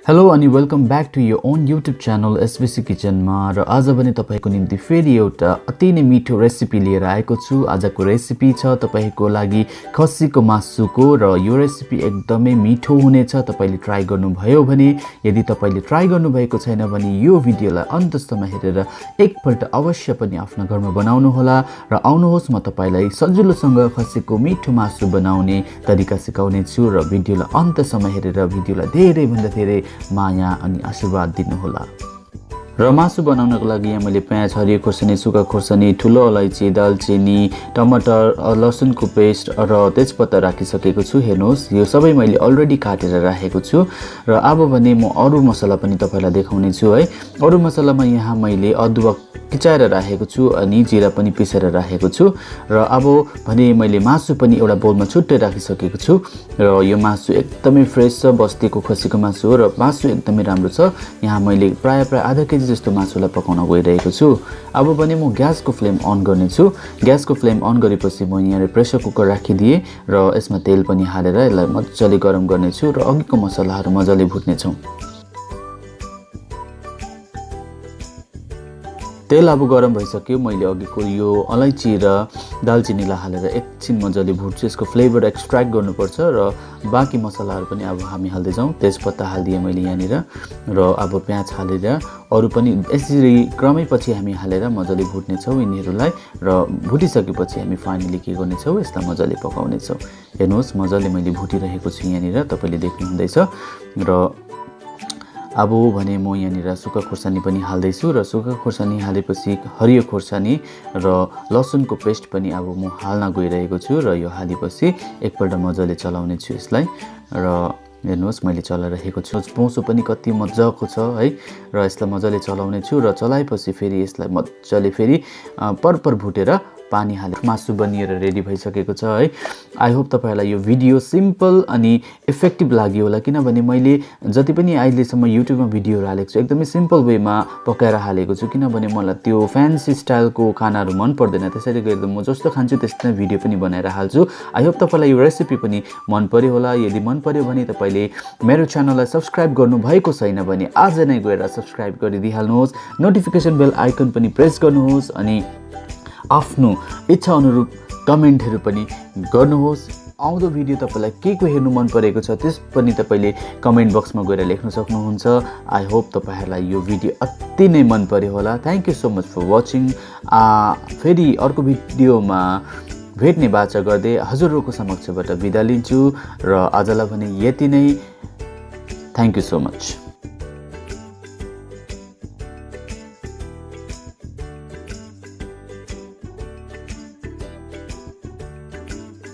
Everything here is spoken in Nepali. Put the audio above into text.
हेलो अनि welcome back to your own YouTube channel SBC किचनमा र आज पनि तपाईको निम्ति फेरि एउटा अति नै मिठो रेसिपी लिएर आएको छु। आजको रेसिपी छ तपाईको लागि खसीको मासुको र यो रेसिपी एकदमै मिठो हुनेछ। तपाईले ट्राई गर्नुभयो भने, यदि तपाईले ट्राई गर्नुभएको छैन भने यो भिडियोलाई अन्तसम्म हेरेर एकपल्ट अवश्य पनि आफ्नो घरमा बनाउनु होला र आउनुहोस् म तपाईलाई सजिलोसँग खसीको मिठो मासु बनाउने तरिका सिकाउने छु र भिडियोलाई अन्तसम्म हेरेर भिडियोलाई धेरै भन्दा धेरै माया अनि आशीर्वाद दिनुहोला। र मासु बनाउनको लागि यहाँ मैले प्याज, हरियो खोर्सानी, सुक्खा खोर्सानी, ठुलो अलैँची, दालचिनी, टमाटर, लसुनको पेस्ट र तेजपत्ता राखिसकेको छु। हेर्नुहोस्, यो सबै मैले अलरेडी काटेर राखेको छु। र अब भने म अरू मसला पनि तपाईलाई देखाउने छु है। अरू मसलामा यहाँ मैले अदुवा किचाएर राखेको छु अनि जिरा पनि पिसेर राखेको छु। र अब भने मैले मासु पनि एउटा बोलमा छुट्टै राखिसकेको छु। र यो मासु एकदमै फ्रेस छ, बस्तीको खसीको मासु हो र मासु एकदमै राम्रो छ। यहाँ मैले प्राय आधा केजी जस्तो मासुलाई पकाउन गइरहेको छु। अब भने म ग्यासको फ्लेम अन गर्ने छु। ग्यासको फ्लेम अन गरेपछि म यहाँ प्रेसर कुकर राखिदिएँ र यसमा तेल पनि हालेर यसलाई मजाले गरम गर्ने छु र अघिको मसलाहरू मजाले भुट्नेछौँ। तेल अब गरम भइसक्यो। मैले अघिको यो अलैँची र दालचिनीलाई हालेर एकछिन मजाले भुट्छु। यसको फ्लेभर एक्सट्र्याक्ट गर्नुपर्छ र बाँकी मसलाहरू पनि अब हामी हाल्दैछौँ। तेजपत्ता हालिदिएँ मैले यहाँनिर र अब प्याज हालेर अरू पनि यसरी क्रमैपछि हामी हालेर मजाले भुट्नेछौँ यिनीहरूलाई र भुटिसकेपछि हामी फाइनली के गर्नेछौँ, यसलाई मजाले पकाउनेछौँ। हेर्नुहोस्, मजाले मैले भुटिरहेको छु यहाँनिर, तपाईँले देख्नुहुँदैछ। र अब भने म यहाँनिर सुक्खा खोर्सानी पनि हाल्दैछु र सुक्खा खोर्सानी हालेपछि हरियो खोर्सानी र लसुनको पेस्ट पनि अब म हाल्न गइरहेको छु र यो हालेपछि एकपल्ट मजाले चलाउने छु यसलाई। र हेर्नुहोस्, मैले चलाइरहेको छु। पोसो पनि कति मजाको छ है र यसलाई मजाले चलाउने छु र चलाएपछि फेरि यसलाई मजाले फेरि परपर भुटेर पानी हालेर मासु बनिएर रेडी भइसकेको छ है। आई होप तपाईहरुलाई यो भिडियो सिम्पल अनि इफेक्टिभ लाग्यो होला, किनभने मैले जति पनि अहिलेसम्म युट्युबमा भिडियोहरू हालेको छु एकदमै सिम्पल वेमा पकाएर हालेको छु, किनभने मलाई त्यो फ्यान्सी स्टाइलको खानाहरू मन पर्दैन। त्यसैले गर्दा म जस्तो खान्छु त्यस्तै भिडियो पनि बनाएर हाल्छु। आई होप तपाईलाई यो रेसिपी पनि मन पर्यो होला। यदि मन पर्यो भने तपाईले मेरो च्यानललाई सब्स्क्राइब गर्नु भएको छैन भने आज नै गएर सब्स्क्राइब गरिदिइहाल्नुहोस्। नोटिफिकेसन बेल आइकन पनि प्रेस गर्नुहोस् अनि आफ्नो इच्छा अनुरूप कमेन्टहरू पनि गर्नुहोस्। आउँदो भिडियो तपाईलाई के को हेर्नु मन परेको छ त्यस पनि तपाईले कमेन्ट बक्समा गएर लेख्न सक्नुहुन्छ। आई होप तपाईहरुलाई यो भिडियो अति नै मन पर्यो होला। Thank you so much for watching. फेरि अर्को भिडियोमा भेट्ने बाचा गर्दै हजुरहरूको समक्षबाट बिदा लिन्छु र आजलाई भने यति नै। Thank you so much.